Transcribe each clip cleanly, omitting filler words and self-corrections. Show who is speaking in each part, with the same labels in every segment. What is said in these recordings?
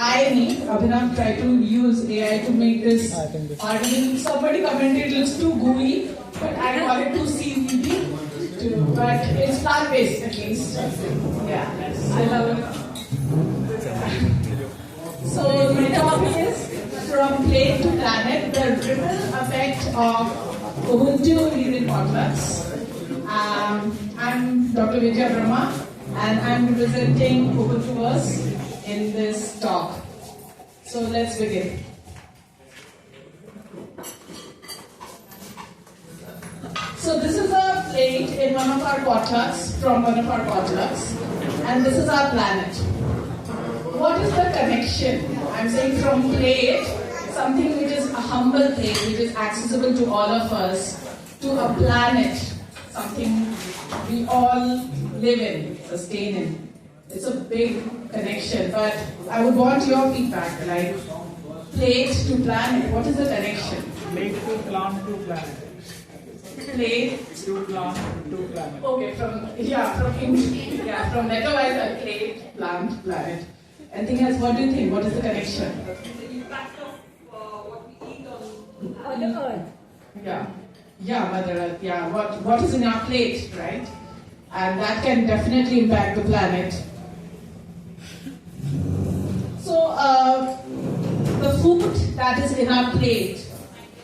Speaker 1: Abhinav tried to use AI to make this argument. Somebody commented it looks too gooey, but I wanted to see maybe. But it's plant-based at least. Yeah, I love it. So my topic is From Plate to Planet, the ripple effect of Ubuntu-driven potlucks. I'm Dr. Vijaya Brahma, and I'm representing Ubuntuverse in this talk. So let's begin. So this is a plate in one of our potlucks, and this is our planet. What is the connection? I'm saying from plate, something which is a humble plate, which is accessible to all of us, to a planet, something we all live in, sustain in. It's a big connection, but I would want your feedback, like plate to planet, what is the connection?
Speaker 2: Plate to plant to planet.
Speaker 1: Plate
Speaker 2: to plant to planet.
Speaker 1: Okay, from letter-wise, plate, plant, planet. Anything else? What do you think? What is the connection?
Speaker 3: The impact of what we eat on
Speaker 4: the earth.
Speaker 1: Yeah, Mother Earth. Yeah, what is in our plate, right? And that can definitely impact the planet. So, the food that is in our plate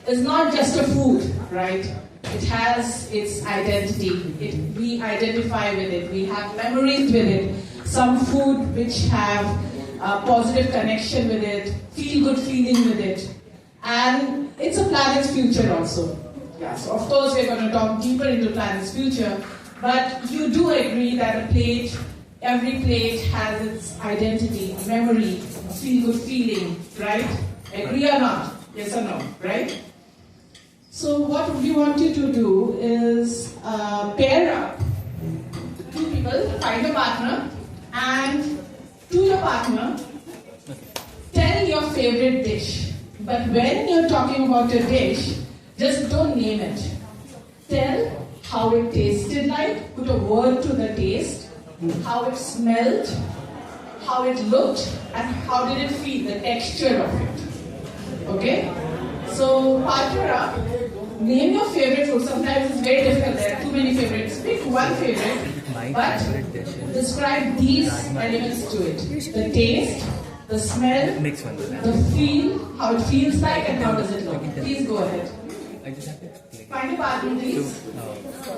Speaker 1: is not just a food, right? It has its identity. We identify with it. We have memories with it. Some food which have a positive connection with it, feel good feeling with it. And it's a planet's future also. Yeah, so of course we're going to talk deeper into planet's future. But you do agree that every plate has its identity, memory, feel good feeling, right? Agree or not? Yes or no, right? So what we want you to do is pair up two people, find a partner, and to your partner, tell your favorite dish. But when you're talking about your dish, just don't name it. Tell how it tasted like, put a word to the taste, how it smelled, how it looked, and how did it feel, the texture of it. Okay? So partner up, name your favorite food. Sometimes it's very difficult, there are too many favorites. Pick one favorite, but describe these elements to it. The taste, the smell, the feel, how it feels like, and how does it look. Please go ahead. Find a partner, please.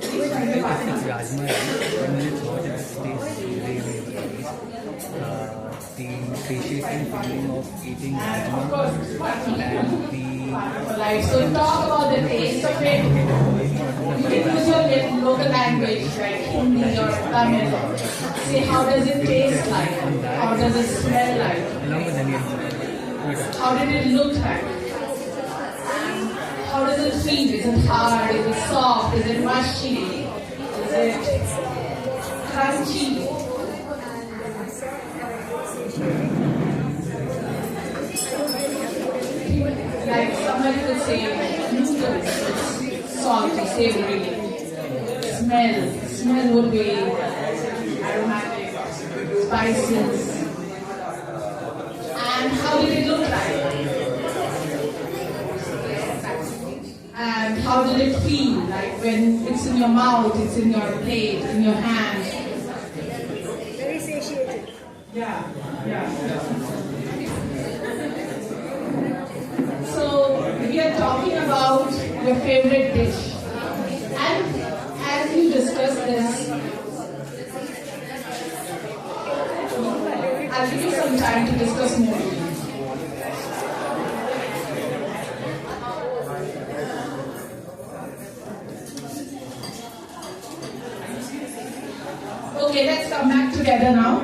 Speaker 1: Please find a partner.
Speaker 5: Rajma, when it's hot, it tastes very, very nice. The satiating feeling of eating
Speaker 1: And of
Speaker 5: rajma
Speaker 1: course, partner.
Speaker 5: and
Speaker 1: Partner for life. So talk about the taste of it. You can use your local language, like Hindi or Tamil. Say how does it taste like? How does it smell like?
Speaker 5: along with onions.
Speaker 1: How did it look like? How does it feel? Is it hard? Is it soft? Is it mushy? Is it crunchy? Like somebody would say, noodles, salty, savory. Smell would be aromatic, spices. And how did it look like? And how did it feel? Like when it's in your mouth, it's in your plate, in your hand.
Speaker 4: Very satiated.
Speaker 1: Yeah. So we are talking about your favorite dish. And as we discuss this, I'll give you some time to discuss more. Okay, let's come back together now.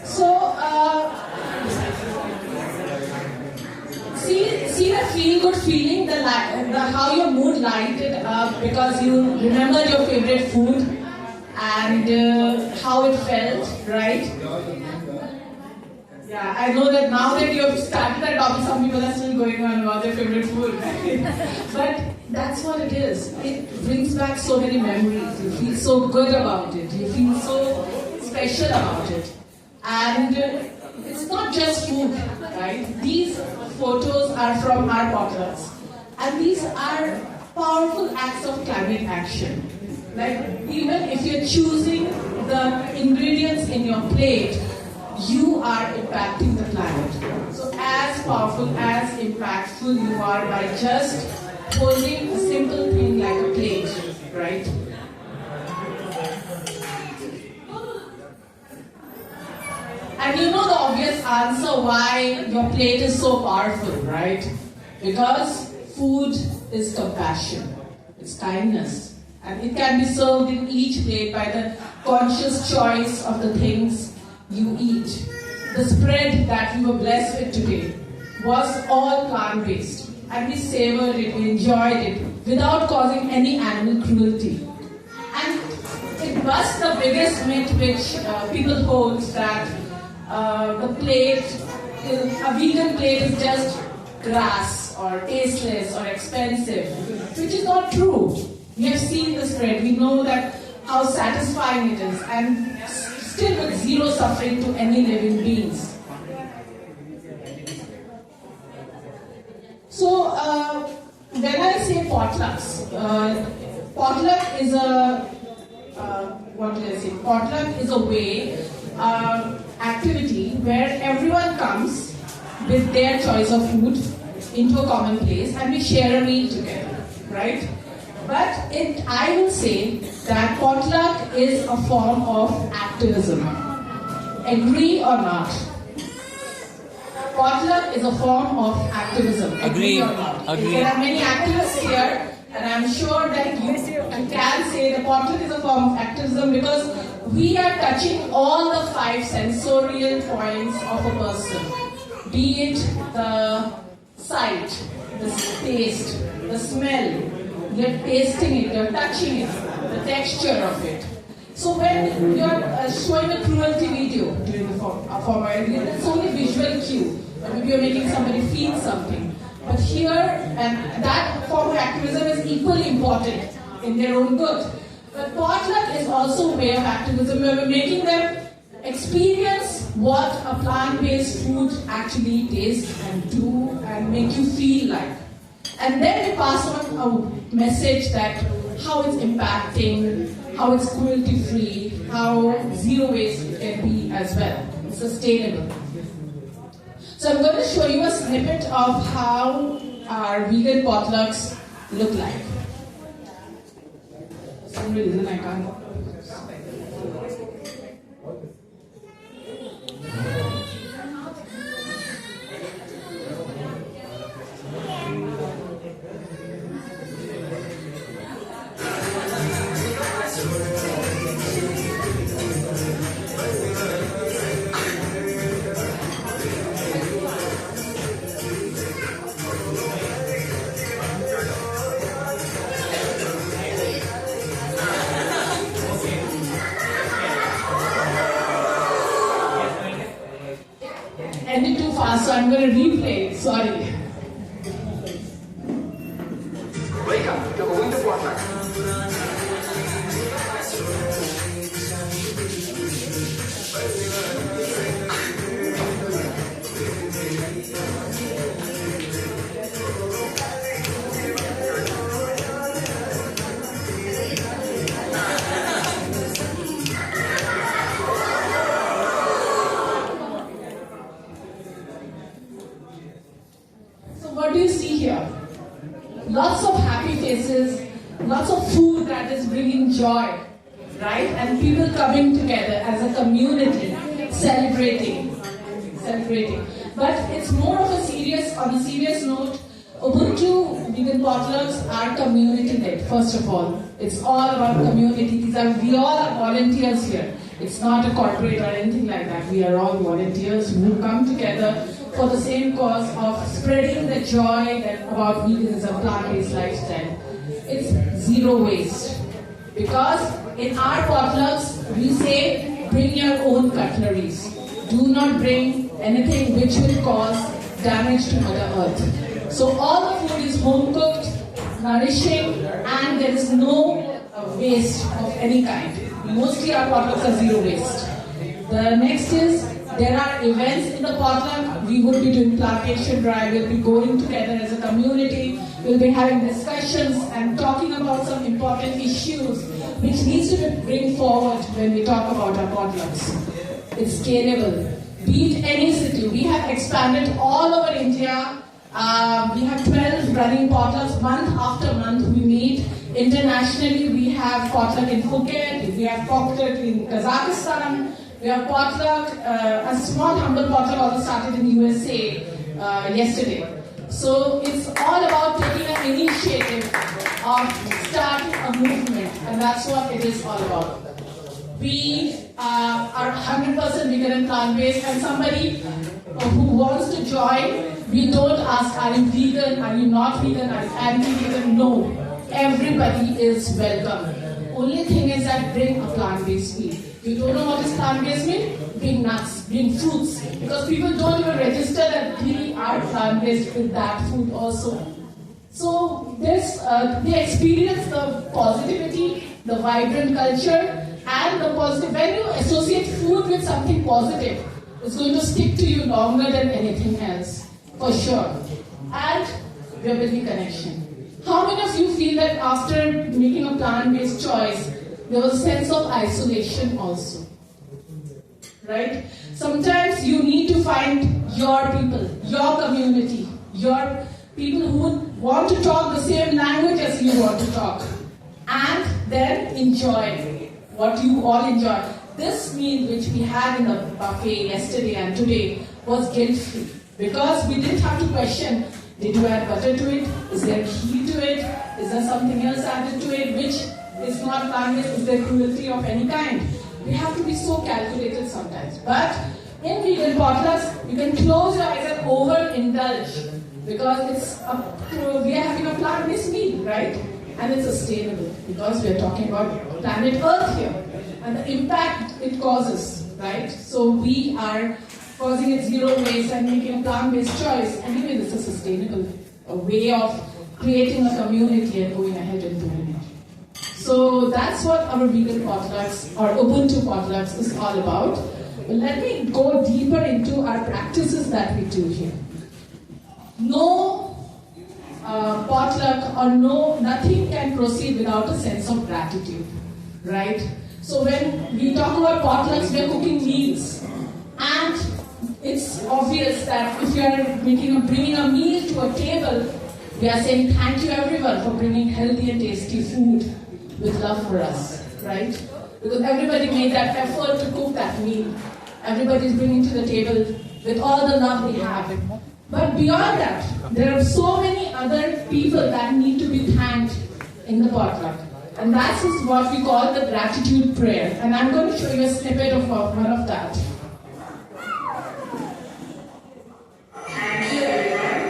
Speaker 1: So, see the feel-good feeling, the how your mood lighted up because you remembered your favorite food and how it felt, right? Yeah, I know that now that you have started that topic, some people are still going on about their favorite food, right? But that's what it is. It brings back so many memories. You feel so good about it. You feel so special about it. And it's not just food, right? These photos are from our potlucks. And these are powerful acts of climate action. Like, even if you're choosing the ingredients in your plate, you are impacting the planet. So as powerful, as impactful you are by just holding a simple thing like a plate, right? And you know the obvious answer why your plate is so powerful, right? Because food is compassion, it's kindness. And it can be served in each plate by the conscious choice of the things you eat. The spread that you were blessed with today was all plant-based. And we savored it, we enjoyed it, without causing any animal cruelty. And it busts the biggest myth which people hold that the plate, a vegan plate is just grass or tasteless or expensive, which is not true. We have seen the spread, we know that how satisfying it is, and still with zero suffering to any living beings. So, when I say potlucks, potluck is a way, activity where everyone comes with their choice of food into a common place and we share a meal together, right? But I will say that potluck is a form of activism. Agree or not? Potluck is a form of activism. Agree or not?
Speaker 5: Agree.
Speaker 1: There are many activists here, and I'm sure that you can say the potluck is a form of activism because we are touching all the 5 sensorial points of a person. Be it the sight, the taste, the smell, you're tasting it, you're touching it, the texture of it. So when you're showing a cruelty video during the format, it's only visual cue. Maybe you're making somebody feel something. But here, and that form of activism is equally important in their own good. But potluck is also a way of activism where we're making them experience what a plant-based food actually tastes and do and make you feel like. And then we pass on a message that how it's impacting, how it's cruelty-free, how zero waste it can be as well, sustainable. So I'm going to show you a snippet of how our vegan potlucks look like. For some reason I can't. Ended too fast, so I'm going to replay it. Sorry.
Speaker 6: Welcome to Ubuntuverse.
Speaker 1: So what do you see here? Lots of happy faces, lots of food that is bringing joy, right? And people coming together as a community, celebrating. But it's more of on a serious note, Ubuntu vegan potlucks are community-led, first of all. It's all about community. We all are volunteers here. It's not a corporate or anything like that. We are all volunteers who come together for the same cause of spreading the joy about veganism, plant-based lifestyle. It's zero waste. Because in our potlucks, we say, bring your own cutleries. Do not bring anything which will cause damage to Mother Earth. So all the food is home-cooked, nourishing, and there is no waste of any kind. Mostly our potlucks are zero waste. The next is there are events in the potluck. We would be doing plantation drive. We'll be going together as a community. We'll be having discussions and talking about some important issues which needs to be bring forward when we talk about our potlucks. It's scalable. Be it any city, we have expanded all over India. We have 12 running potlucks month after month. We meet internationally. We have potluck in Phuket. We have potluck in Kazakhstan. We have potluck. A small humble potluck also started in USA yesterday. So it's all about taking an initiative of starting a movement, and that's what it is all about. We are 100% vegan and plant-based, and somebody who wants to join, we don't ask, are you vegan, are you not vegan, are you anti-vegan? No, everybody is welcome. Only thing is that bring a plant-based meal. You don't know what is plant-based meal? Bring nuts, bring fruits, because people don't even register that we are plant-based with that food also. So this, they experience the positivity, the vibrant culture, and the positive. When you associate food with something positive, it's going to stick to you longer than anything else, for sure. And there will be connection. How many of you feel that after making a plant-based choice, there was a sense of isolation also? Right? Sometimes you need to find your people, your community, your people who would want to talk the same language as you want to talk, and then enjoy what you all enjoy. This meal which we had in the buffet yesterday and today was guilt-free, because we didn't have to question, did you add butter to it? Is there ghee to it? Is there something else added to it which is not plant-based? Is there cruelty of any kind? We have to be so calculated sometimes. But in vegan potlucks, you can close your eyes and overindulge, because we are having a plant-based meal, right? And it's sustainable, because we are talking about planet Earth here and the impact it causes, right? So we are causing it zero waste and making a plant-based choice. Anyway, this is sustainable, a way of creating a community and going ahead and doing it. So that's what our vegan potlucks or Ubuntu potlucks is all about. But let me go deeper into our practices that we do here. No potluck or nothing can proceed without a sense of gratitude, right? So when we talk about potlucks, we are cooking meals, and it's obvious that if you are bringing a meal to a table, we are saying thank you everyone for bringing healthy and tasty food with love for us, right? Because everybody made that effort to cook that meal. Everybody is bringing to the table with all the love they have. But beyond that, there are so many other people that need to be thanked in the potluck. And that is what we call the gratitude prayer. And I'm going to show you a snippet of one of that.
Speaker 3: Thank you everyone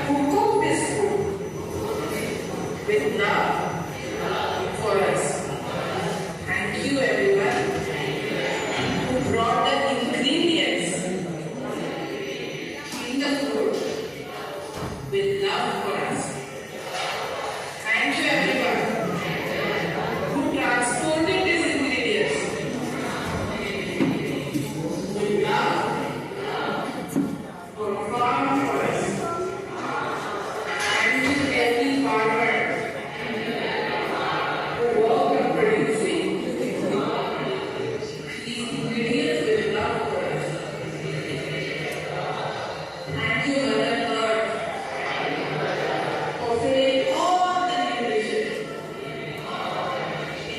Speaker 3: who cooked this food with love for us. Thank you everyone who brought the ingredients in the food with love for us. Thank you everyone who transported these ingredients with love for farm for us. Thank you to every farmer who worked on producing these ingredients with love for us. Thank you, Mother Earth, for filling all the nutrition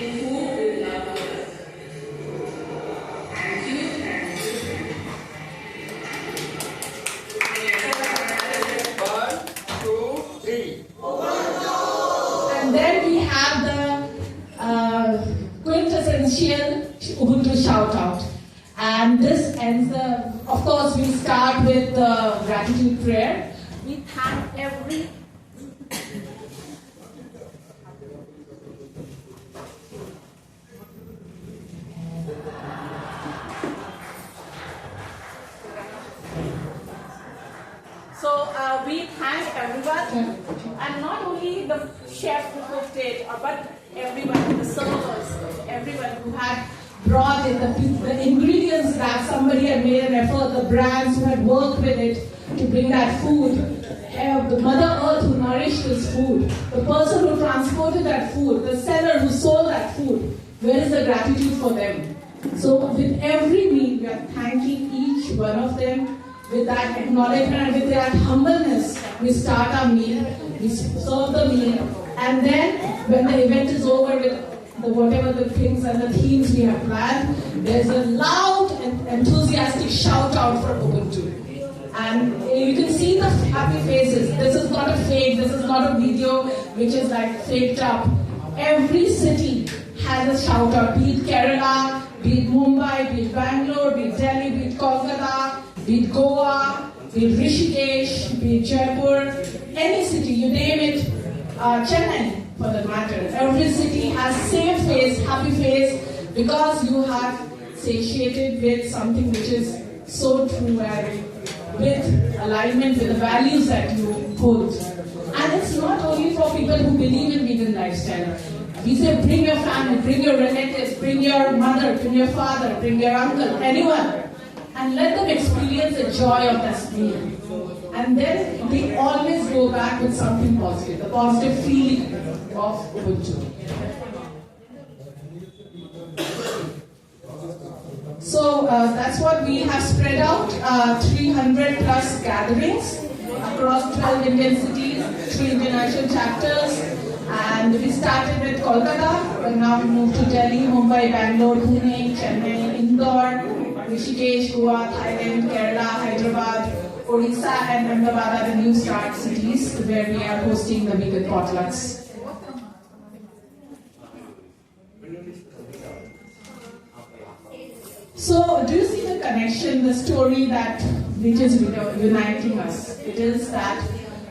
Speaker 3: in food with love for us. Thank you, thank you, thank you.
Speaker 6: 1, 2, 3.
Speaker 1: And then we have the quintessential Ubuntu shout out. And this ends of course, we start with the gratitude prayer. We thank every. So we thank everyone, and not only the chef who cooked it, but everyone, the servers, everyone who had brought in the ingredients that somebody had made an effort, the brands who had worked with it to bring that food, the Mother Earth who nourished this food, the person who transported that food, the seller who sold that food, where is the gratitude for them? So with every meal, we are thanking each one of them. With that acknowledgement and with that humbleness, we start our meal, we serve the meal, and then when the event is over with whatever the things and the themes we have planned, there's a loud and enthusiastic shout out for Ubuntu. And you can see the happy faces. This is not a fake, this is not a video which is like faked up. Every city has a shout out, be it Kerala, be it Mumbai, be it Bangalore, be it Delhi, be it Kolkata, be it Goa, be it Rishikesh, be it Jaipur, any city, you name it, Chennai for that matter. Every city has same face, happy face, because you have satiated with something which is so true and with alignment with the values that you hold. And it's not only for people who believe in vegan lifestyle. We say bring your family, bring your relatives, bring your mother, bring your father, bring your uncle, anyone, and let them experience the joy of this meal. And then we always go back with something positive, the positive feeling of Ubuntu. So that's what we have spread out, 300 plus gatherings across 12 Indian cities, 3 international chapters, and we started with Kolkata, but now we moved to Delhi, Mumbai, Bangalore, Pune, Chennai, Indore, Rishikesh, Goa, Thailand, Kerala, Hyderabad, Odisha, and Ahmedabad are the new start cities where we are hosting the vegan potlucks. So, do you see the connection, the story that which is uniting us? It is that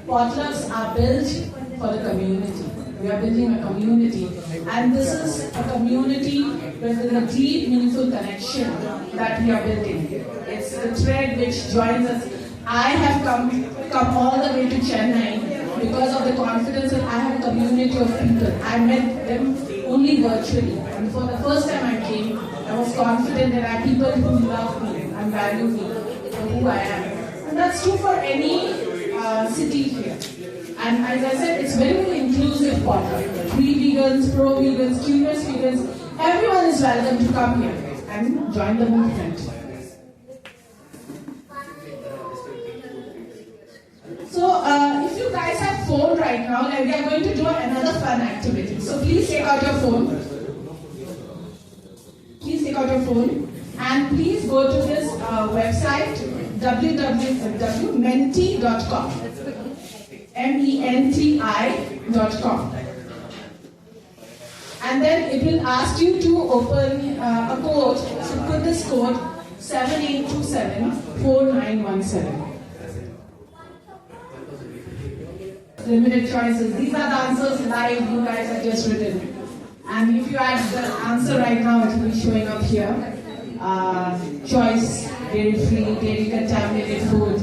Speaker 1: potlucks are built for the community. We are building a community, and this is a community where there is a deep, meaningful connection that we are building. It's the thread which joins us. I have come all the way to Chennai because of the confidence that I have a community of people. I met them only virtually, and for the first time I came, I was confident that I have people who love me and value me for who I am. And that's true for any city here. And as I said, it's very, very inclusive potluck. Pre-vegans, pro-vegans, curious vegans, everyone is welcome to come here and join the movement. So, if you guys have phone right now, we are going to do another fun activity. So please take out your phone. Please take out your phone and please go to this website www.menti.com. MENTI.com. And then it will ask you to open a code. So put this code 78274917. Limited choices. These are the answers live you guys have just written. And if you add the answer right now, it will be showing up here. Choice, dairy-free, dairy-contaminated food.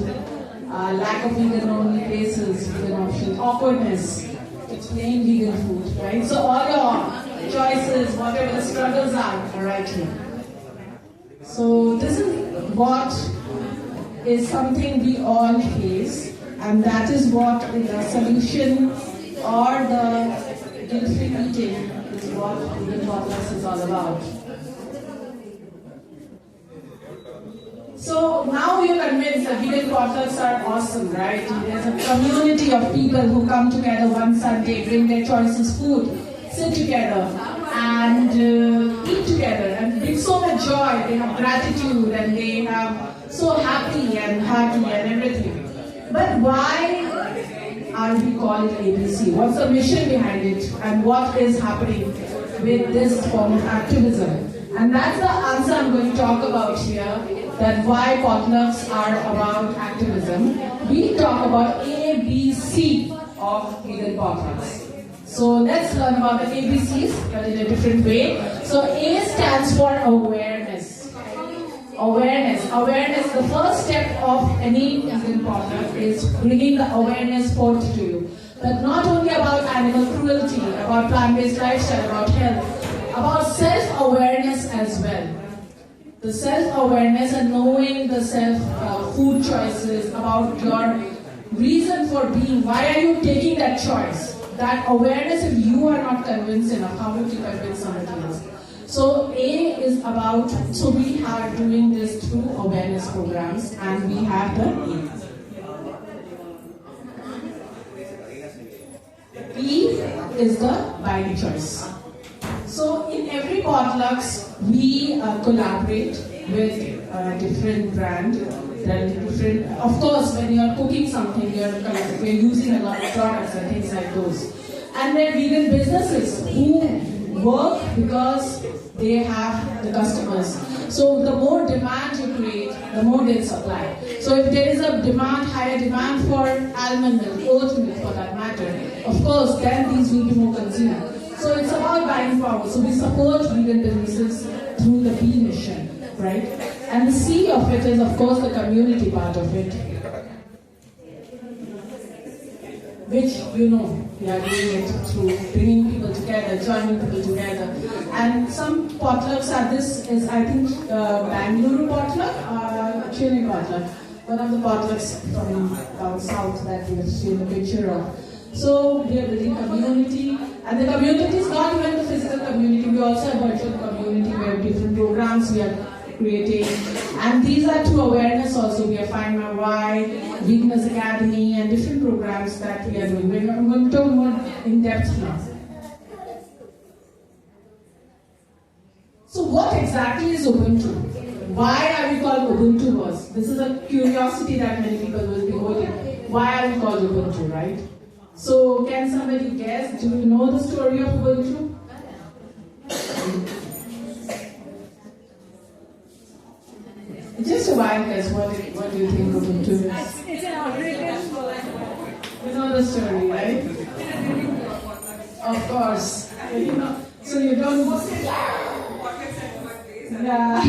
Speaker 1: Lack of vegan-only places, vegan options, awkwardness, it's plain vegan food, right? So all your choices, whatever the struggles are right here. So this is what is something we all face, and that is what the solution or the guilt-free eating is what vegan potlucks is all about. So now you're convinced that vegan potlucks are awesome, right? There's a community of people who come together one Sunday, bring their choices food, sit together and eat together and bring so much joy. They have gratitude and they have so happy and everything. But why are we called ABC? What's the mission behind it and what is happening with this form of activism? And that's the answer I'm going to talk about here. That why potlucks are about activism. We talk about ABC of vegan potlucks. So let's learn about the ABCs, but in a different way. So A stands for awareness. Awareness. Awareness, the first step of any vegan potluck is bringing the awareness forth to you. But not only about animal cruelty, about plant-based lifestyle, about health. about self-awareness as well. The self-awareness and knowing the food choices, about your reason for being. Why are you taking that choice? That awareness, if you are not convinced enough, how would you convince somebody else? So A is about, so we are doing this through awareness programs, and we have the B is the binary choice. So in every potlucks, we collaborate with different brand. Of course, when you are cooking something, we're using a lot of products and things like those. And then vegan businesses who work because they have the customers. So the more demand you create, the more they supply. So if there is a higher demand for almond milk, oat milk for that matter, of course, then these will be more consumed. So it's about buying power. So we support vegan businesses through the B mission, right? And the C of it is, of course, the community part of it, which, we are doing it through bringing people together, joining people together. And some potlucks are I think, Bangalore potluck, Chennai potluck. One of the potlucks from down south that we have seen a picture of. So we are building community, and the community is not even the physical community. We also have virtual community where different programs we are creating, and these are through awareness also. We are Find My Why, Weakness Academy, and different programs that we are doing. I'm going to talk more in depth now. So what exactly is Ubuntu? Why are we called Ubuntuverse? This is a curiosity that many people will be holding. Why are we called Ubuntu, right? So can somebody guess? Do you know the story of Ubuntu? Just a while, guys. What do you think Ubuntu is?
Speaker 4: It's an algorithm.
Speaker 1: You know the story, right? Of course. So you don't. Yeah.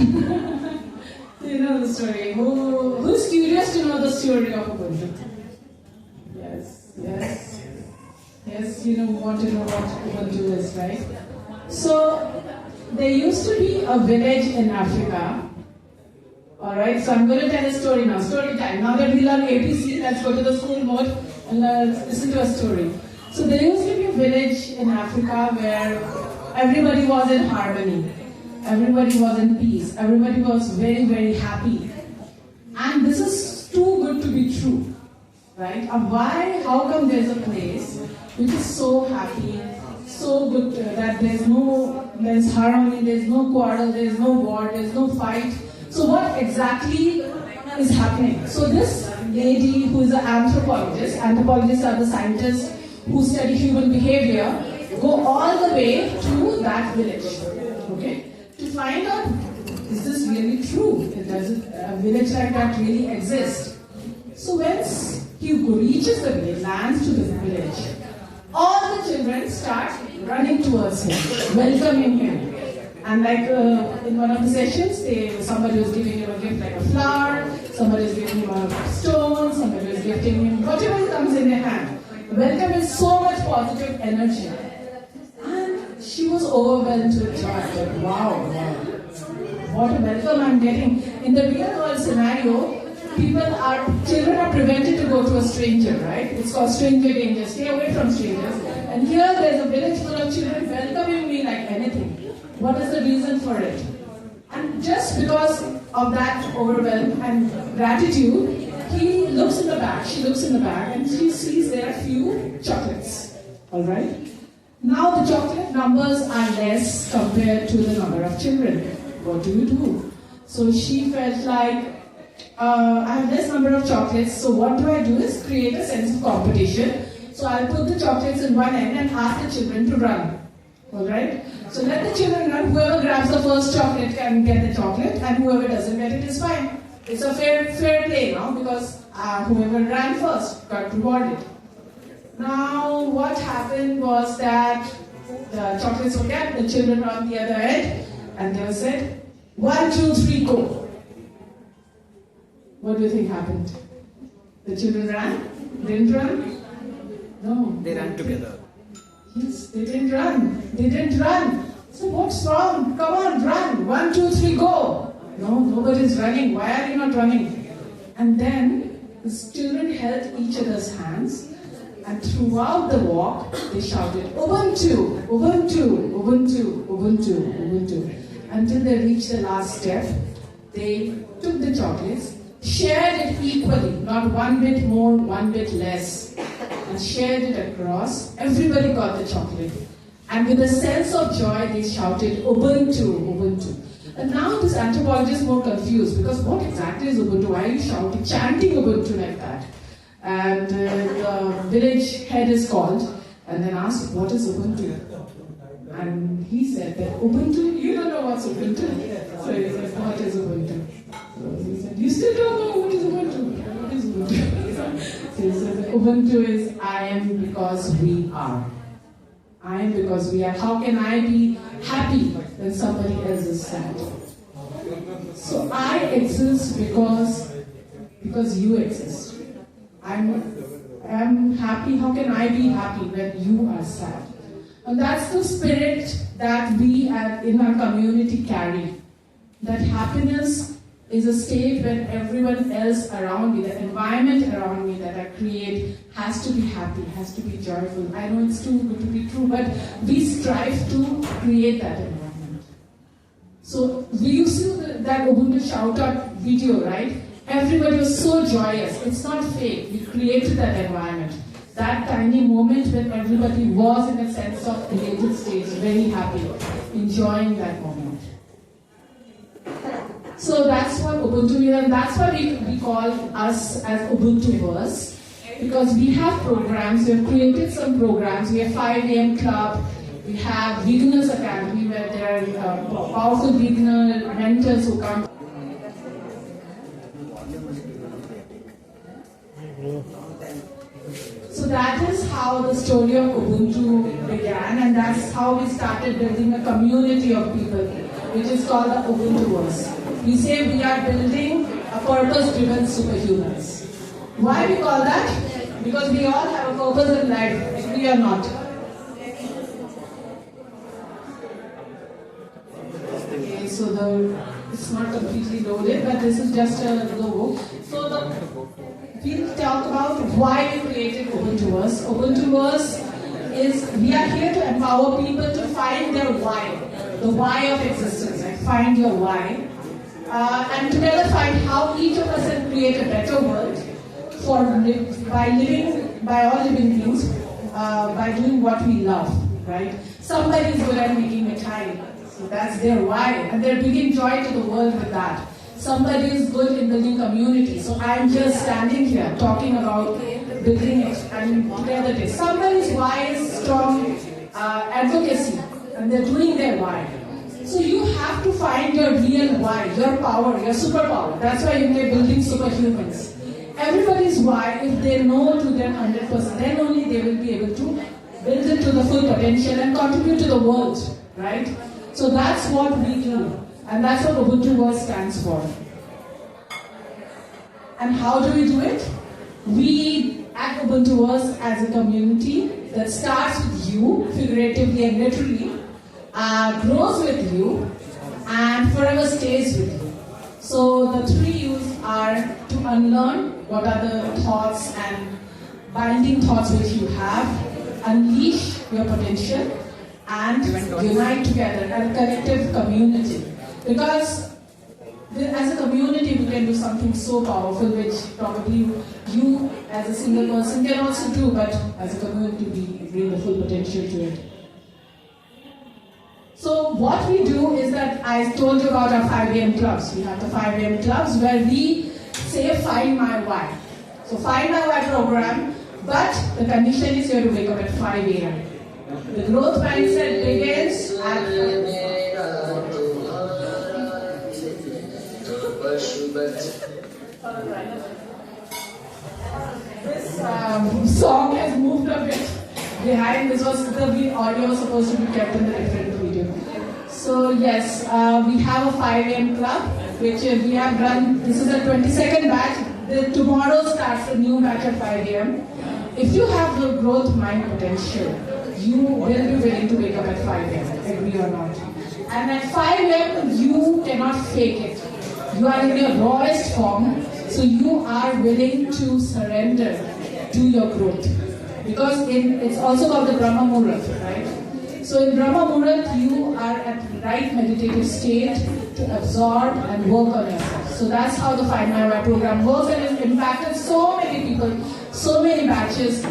Speaker 1: You know the story. Who's curious to know the story of Ubuntu? Yes, want to know what Ubuntu is, right? So, there used to be a village in Africa. Alright, so I'm going to tell a story now. Story time. Now that we learn ABC, let's go to the school mode and listen to a story. So, there used to be a village in Africa where everybody was in harmony. Everybody was in peace. Everybody was very, very happy. And this is too good to be true. Right? How come there's a place which is so happy, so good that there's harmony, there's no quarrel, there's no war, there's no fight. So what exactly is happening? So this lady who is an anthropologist, anthropologists are the scientists who study human behavior, go all the way to that village, okay, to find out, is this really true? Does a village like that really exist? So once he reaches the village, lands to the village, all the children start running towards him, welcoming him. And like in one of the sessions, somebody was giving him a gift like a flower, somebody was giving him a stone, somebody was gifting him whatever comes in their hand. Welcome is so much positive energy. And she was overwhelmed with joy. Like, wow, what a welcome I'm getting. In the real world scenario, children are prevented to go to a stranger, right? It's called stranger danger. Stay away from strangers. And here there's a village full of children welcoming me like anything. What is the reason for it? And just because of that overwhelm and gratitude, she looks in the bag, and she sees there are few chocolates. Alright? Now the chocolate numbers are less compared to the number of children. What do? So she felt like, I have less number of chocolates, so what do I do is create a sense of competition. So I'll put the chocolates in one end and ask the children to run. Alright? So let the children run. Whoever grabs the first chocolate can get the chocolate, and whoever doesn't get it is fine. It's a fair play now, because whoever ran first got rewarded. Now what happened was that the chocolates were kept, the children were on the other end, and they were said, 1, 2, 3, go. What do you think happened? The children ran? Didn't run? No.
Speaker 5: They ran together.
Speaker 1: Yes, they didn't run. So what's wrong? Come on, run. 1, 2, 3, go. No, nobody's running. Why are you not running? And then the children held each other's hands, and throughout the walk, they shouted, Ubuntu, Ubuntu, Ubuntu, Ubuntu, Ubuntu. Until they reached the last step, they took the chocolates, shared it equally, not one bit more, one bit less, and shared it across. Everybody got the chocolate. And with a sense of joy, they shouted, Ubuntu, Ubuntu. And now this anthropologist is more confused, because what exactly is Ubuntu? Why are you shouting, chanting Ubuntu like that? And the village head is called and then asked, what is Ubuntu? And he said that Ubuntu, you don't know what's Ubuntu? So he said, what is Ubuntu? So he said, you still don't know what is Ubuntu? What is Ubuntu? So he said, Ubuntu is I am because we are. I am because we are. How can I be happy when somebody else is sad? So I exist because you exist. I'm happy. How can I be happy when you are sad? And that's the spirit that we in our community carry. That happiness is a state when everyone else around me, the environment around me that I create has to be happy, has to be joyful. I know it's too good to be true, but we strive to create that environment. So you see that Ubuntu shout out video, right? Everybody was so joyous. It's not fake. We created that environment. That tiny moment when everybody was in a sense of elated state, very happy, enjoying that moment. So that's what Ubuntu is, and that's why we call us as Ubuntuverse, because we have programs. We have created some programs. We have 5 a.m. club. We have Beginners Academy, where there are powerful beginner mentors who come. So that is how the story of Ubuntu began, and that's how we started building a community of people, which is called the Ubuntuverse. We say we are building a purpose-driven superhumans. Why we call that? Because we all have a purpose in life, agree or not. Okay, so it's not completely loaded, but this is just a logo. So we'll talk about why we created Ubuntuverse. Ubuntuverse is, we are here to empower people to find their why, the why of existence, like find your why. And together find how each of us can create a better world by all living beings, by doing what we love, right? Somebody is good at making mithai, so that's their why, and they're bringing joy to the world with that. Somebody is good in building community, so I'm just standing here talking about building and together. Somebody's why is strong advocacy, and they're doing their why. So you have to find your real why, your power, your superpower. That's why you get building superhumans. Everybody's why, if they know to them 100%, then only they will be able to build it to the full potential and contribute to the world, right? So that's what we do. And that's what Ubuntuverse stands for. And how do we do it? We at Ubuntuverse as a community that starts with you, figuratively and literally, grows with you, and forever stays with you. So the 3 U's are to unlearn what are the thoughts and binding thoughts which you have, unleash your potential, and unite together as a collective community. Because as a community we can do something so powerful which probably you as a single person can also do, but as a community we bring the full potential to it. So what we do is that I told you about our 5 a.m. clubs. We have the 5 a.m. clubs where we say find my why. So find my why program, but the condition is you have to wake up at 5 a.m. The growth mindset begins at this song has moved a bit behind. This was the audio was supposed to be kept in the different video. So yes, we have a 5 a.m. club which we have run. This is a 22nd batch. Tomorrow starts a new batch at 5 a.m. If you have the growth mind potential, you will be willing to wake up at 5 a.m., agree or not. And at 5 a.m., you cannot fake it. You are in your rawest form, so you are willing to surrender to your growth. Because it's also called the Brahma Muhurat, right? So in Brahma Muhurat, you are at the right meditative state to absorb and work on yourself. So that's how the Find My Why program works, and it impacted so many people, so many batches,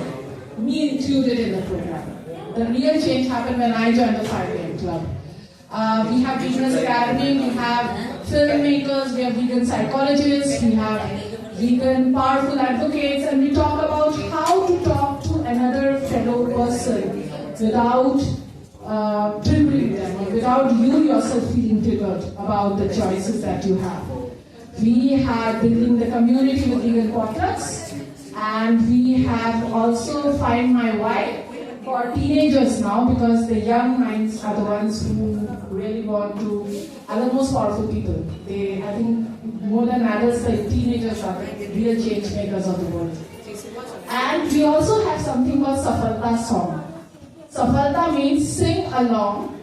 Speaker 1: me included in the program. The real change happened when I joined the 5 a.m. club. We have Business Academy, we have filmmakers, we have vegan psychologists, we have vegan powerful advocates, and we talk about how to talk to another fellow person without triggering them, or without you yourself feeling triggered about the choices that you have. We have building the community with vegan potlucks, and we have also Find My Why for teenagers now, because the young minds are the ones who really are the most powerful people. I think more than adults, the teenagers are the real change makers of the world. And we also have something called Safalta song. Safalta means sing along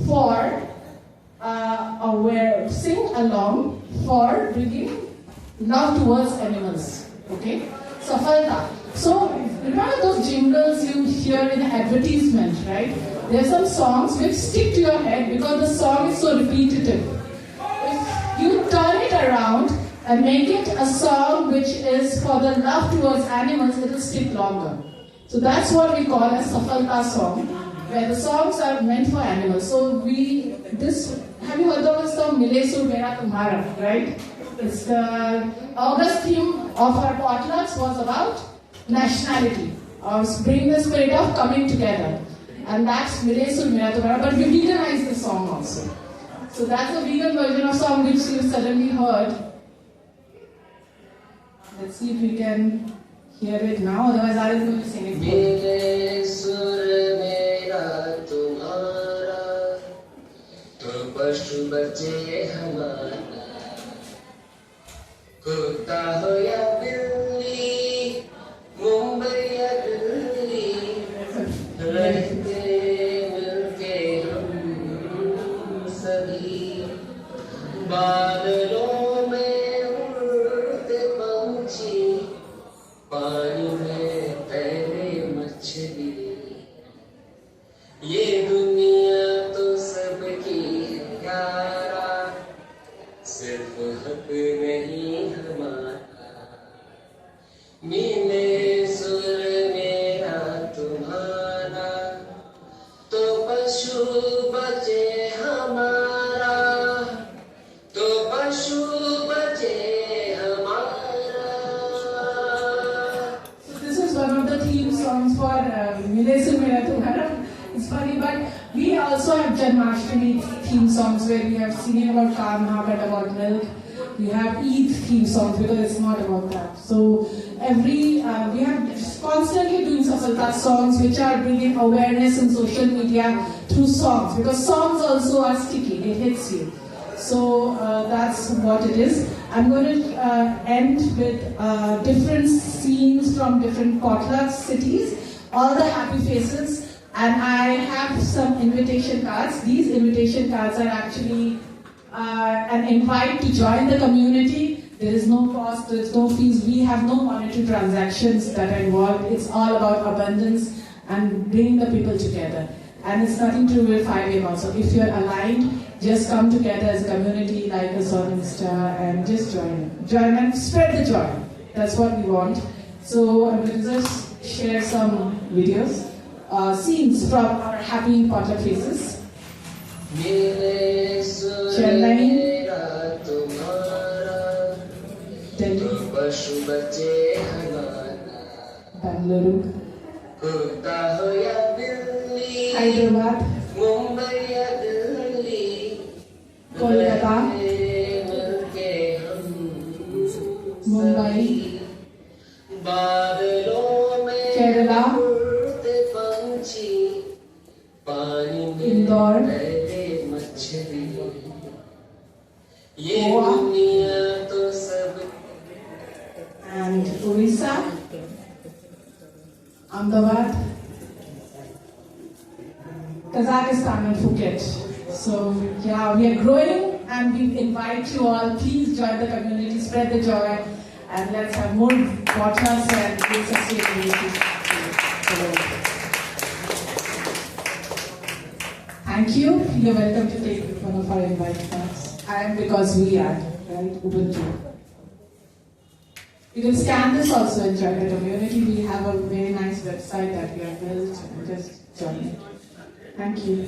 Speaker 1: for bringing love towards animals. Okay? Safalta. So, remember those jingles you hear in the advertisement, right? There are some songs which stick to your head because the song is so repetitive. If you turn it around and make it a song which is for the love towards animals, it will stick longer. So that's what we call a Safalta song, where the songs are meant for animals. So have you heard of the song Mile Sur Mera Tumhara, right? It's the August theme of our potlucks was about nationality, or bring the spirit of coming together. And that's Mile Sur Mera Tumhara, but we veganized the song also. So that's a vegan version of song which you suddenly heard. Let's see if we can hear it now, otherwise I will going to sing it.
Speaker 7: Mile sur mera tumhara, to pashu bache hamara, kutta ho ya billi, Mumbai ya Delhi, रहते मिलके हम सभी, बादलों में उड़ते पंछी, पानी में तैरे मछली, ये दुनिया तो सबकी है यारा, सिर्फ हक नहीं हमारा। मिले सुर मेरा तुम्हारा, तो पशु बचे हमारा, तो पशु बचे हमारा।
Speaker 1: So this is one of the theme songs for Mile Sur Mera Tumhara. It's funny, but we also have Janmashtami theme songs where we have singing about Kanha but about milk. We have Eid theme songs because it's not about that. So we have constantly doing Safalta songs which are bringing awareness in social media through songs, because songs also are sticky, it hits you. So that's what it is. I'm going to end with different scenes from different potluck cities, all the happy faces, and I have some invitation cards. These invitation cards are actually an invite to join the community. There is no cost, there is no fees, we have no monetary transactions that are involved. It's all about abundance and bringing the people together. And it's nothing to do with 5 a.m. also. If you're aligned, just come together as a community, like us on Insta, and just join. Join and spread the joy. That's what we want. So I'm going to just share some videos, scenes from our happy potluck faces. Chennai, Delhi, Bangalore, Hyderabad, Kolkata, Mumbai, Kerala, Indore, Goa, and Orissa, Ahmedabad, Rajasthan and Phuket. So yeah, we are growing and we invite you all. Please join the community, spread the joy, and let's have more waters and good sustainability. Thank you. You're welcome to take one of our invite cards. And because we are, right? Ubuntu. You can scan this also and join the community. We have a very nice website that we have built, and just join it. Thank you.